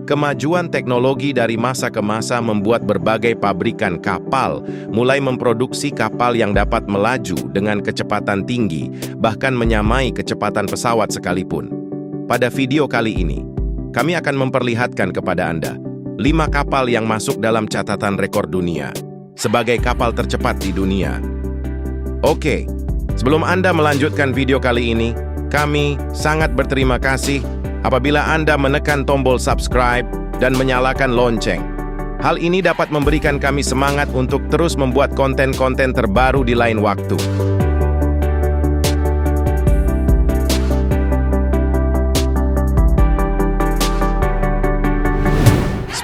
Kemajuan teknologi dari masa ke masa membuat berbagai pabrikan kapal mulai memproduksi kapal yang dapat melaju dengan kecepatan tinggi, bahkan menyamai kecepatan pesawat sekalipun. Pada video kali ini, kami akan memperlihatkan kepada Anda 5 kapal yang masuk dalam catatan rekor dunia sebagai kapal tercepat di dunia. Oke, sebelum Anda melanjutkan video kali ini, kami sangat berterima kasih apabila Anda menekan tombol subscribe dan menyalakan lonceng. Hal ini dapat memberikan kami semangat untuk terus membuat konten-konten terbaru di lain waktu.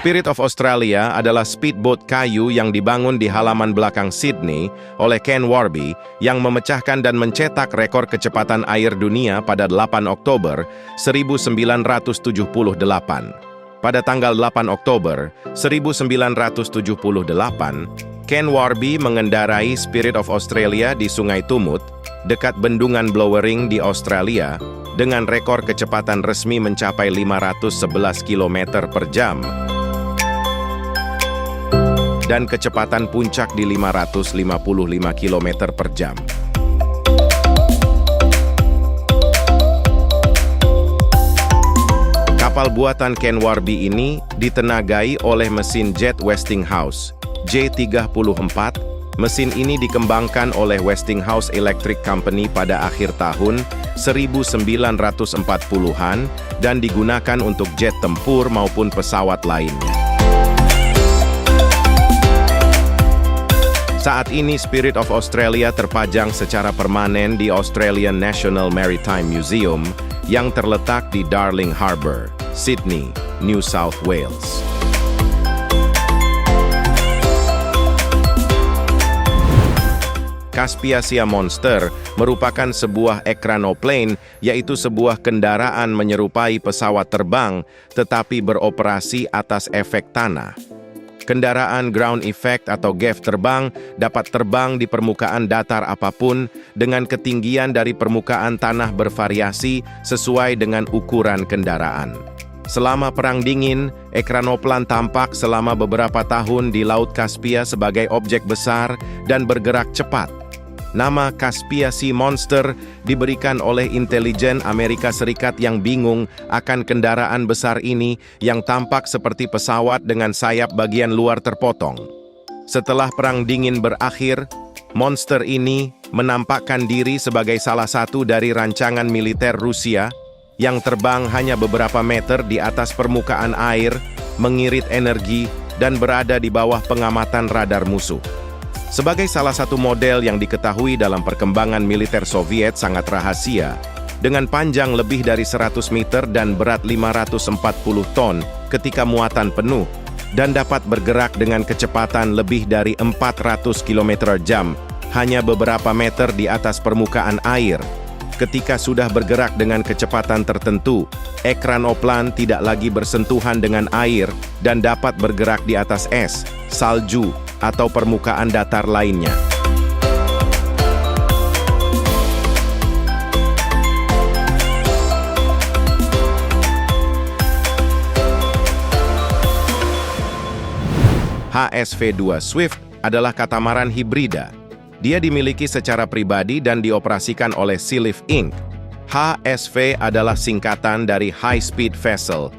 Spirit of Australia adalah speedboat kayu yang dibangun di halaman belakang Sydney oleh Ken Warby yang memecahkan dan mencetak rekor kecepatan air dunia pada 8 Oktober 1978. Pada tanggal 8 Oktober 1978, Ken Warby mengendarai Spirit of Australia di Sungai Tumut, dekat bendungan Blowering di Australia, dengan rekor kecepatan resmi mencapai 511 km per jam. Dan kecepatan puncak di 555 km per jam. Kapal buatan Ken Warby ini ditenagai oleh mesin jet Westinghouse J34. Mesin ini dikembangkan oleh Westinghouse Electric Company pada akhir tahun 1940-an dan digunakan untuk jet tempur maupun pesawat lainnya. Saat ini Spirit of Australia terpajang secara permanen di Australian National Maritime Museum yang terletak di Darling Harbour, Sydney, New South Wales. Caspia Sea Monster merupakan sebuah ekranoplane, yaitu sebuah kendaraan menyerupai pesawat terbang tetapi beroperasi atas efek tanah. Kendaraan ground effect atau GEF terbang dapat terbang di permukaan datar apapun dengan ketinggian dari permukaan tanah bervariasi sesuai dengan ukuran kendaraan. Selama Perang Dingin, ekranoplan tampak selama beberapa tahun di Laut Caspia sebagai objek besar dan bergerak cepat. Nama Caspia Sea Monster diberikan oleh intelijen Amerika Serikat yang bingung akan kendaraan besar ini yang tampak seperti pesawat dengan sayap bagian luar terpotong. Setelah Perang Dingin berakhir, monster ini menampakkan diri sebagai salah satu dari rancangan militer Rusia yang terbang hanya beberapa meter di atas permukaan air, mengirit energi, dan berada di bawah pengamatan radar musuh. Sebagai salah satu model yang diketahui dalam perkembangan militer Soviet sangat rahasia, dengan panjang lebih dari 100 meter dan berat 540 ton ketika muatan penuh, dan dapat bergerak dengan kecepatan lebih dari 400 km/jam, hanya beberapa meter di atas permukaan air. Ketika sudah bergerak dengan kecepatan tertentu, ekranoplan tidak lagi bersentuhan dengan air dan dapat bergerak di atas es, salju, atau permukaan datar lainnya. HSV-2 Swift adalah katamaran hibrida. Dia dimiliki secara pribadi dan dioperasikan oleh Sealift Inc. HSV adalah singkatan dari High Speed Vessel.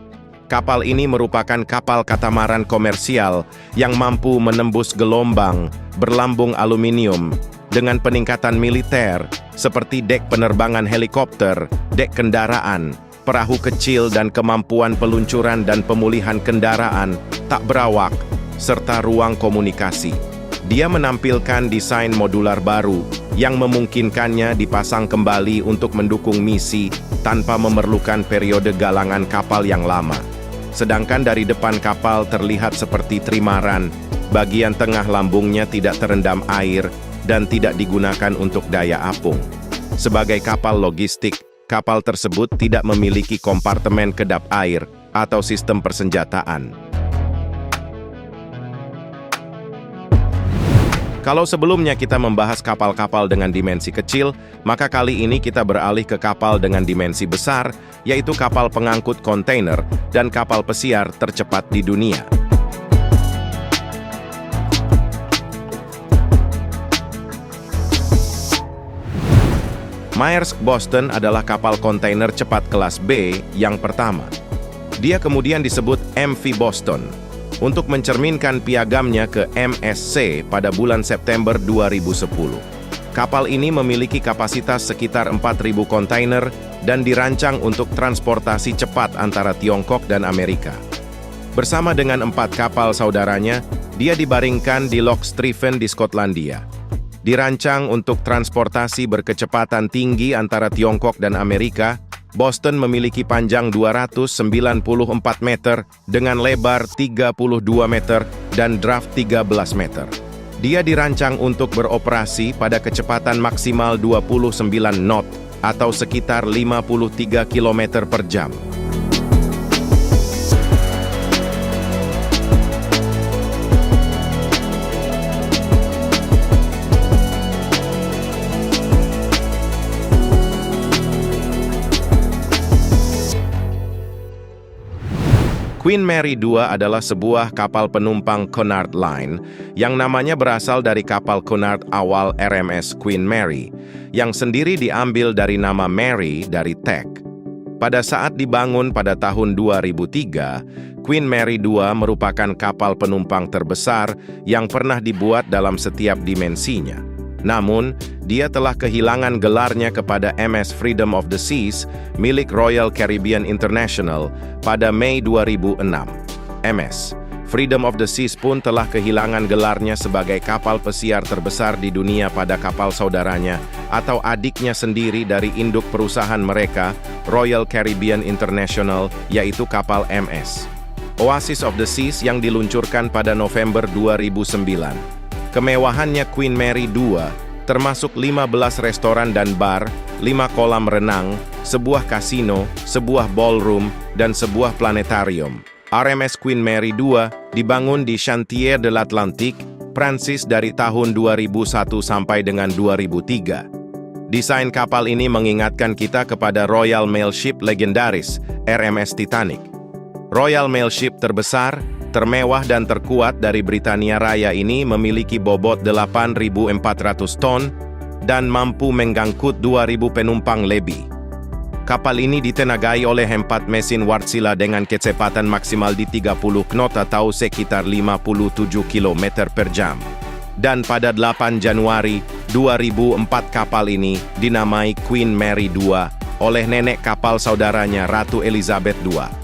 Kapal ini merupakan kapal katamaran komersial yang mampu menembus gelombang berlambung aluminium dengan peningkatan militer seperti dek penerbangan helikopter, dek kendaraan, perahu kecil dan kemampuan peluncuran dan pemulihan kendaraan tak berawak, serta ruang komunikasi. Dia menampilkan desain modular baru yang memungkinkannya dipasang kembali untuk mendukung misi tanpa memerlukan periode galangan kapal yang lama. Sedangkan dari depan kapal terlihat seperti trimaran, bagian tengah lambungnya tidak terendam air dan tidak digunakan untuk daya apung. Sebagai kapal logistik, kapal tersebut tidak memiliki kompartemen kedap air atau sistem persenjataan. Kalau sebelumnya kita membahas kapal-kapal dengan dimensi kecil, maka kali ini kita beralih ke kapal dengan dimensi besar, yaitu kapal pengangkut kontainer dan kapal pesiar tercepat di dunia. Maersk Boston adalah kapal kontainer cepat kelas B yang pertama. Dia kemudian disebut MV Boston untuk mencerminkan piagamnya ke MSC pada bulan September 2010. Kapal ini memiliki kapasitas sekitar 4.000 kontainer dan dirancang untuk transportasi cepat antara Tiongkok dan Amerika. Bersama dengan 4 kapal saudaranya, dia dibaringkan di Loch Striven di Skotlandia. Dirancang untuk transportasi berkecepatan tinggi antara Tiongkok dan Amerika, Boston memiliki panjang 294 meter dengan lebar 32 meter dan draft 13 meter. Dia dirancang untuk beroperasi pada kecepatan maksimal 29 knot atau sekitar 53 km per jam. Queen Mary II adalah sebuah kapal penumpang Cunard Line yang namanya berasal dari kapal Cunard awal RMS Queen Mary, yang sendiri diambil dari nama Mary dari Teck. Pada saat dibangun pada tahun 2003, Queen Mary II merupakan kapal penumpang terbesar yang pernah dibuat dalam setiap dimensinya. Namun, dia telah kehilangan gelarnya kepada MS Freedom of the Seas milik Royal Caribbean International pada Mei 2006. MS Freedom of the Seas pun telah kehilangan gelarnya sebagai kapal pesiar terbesar di dunia pada kapal saudaranya atau adiknya sendiri dari induk perusahaan mereka, Royal Caribbean International, yaitu kapal MS Oasis of the Seas yang diluncurkan pada November 2009. Kemewahannya Queen Mary II, termasuk 15 restoran dan bar, 5 kolam renang, sebuah kasino, sebuah ballroom, dan sebuah planetarium. RMS Queen Mary II dibangun di Chantier de l'Atlantique, Prancis dari tahun 2001 sampai dengan 2003. Desain kapal ini mengingatkan kita kepada Royal Mail Ship legendaris, RMS Titanic. Royal Mail Ship terbesar, termewah dan terkuat dari Britania Raya ini memiliki bobot 8.400 ton dan mampu mengangkut 2.000 penumpang lebih. Kapal ini ditenagai oleh 4 mesin Wärtsilä dengan kecepatan maksimal di 30 knot atau sekitar 57 km per jam. Dan pada 8 Januari 2004 kapal ini dinamai Queen Mary II oleh nenek kapal saudaranya Ratu Elizabeth II.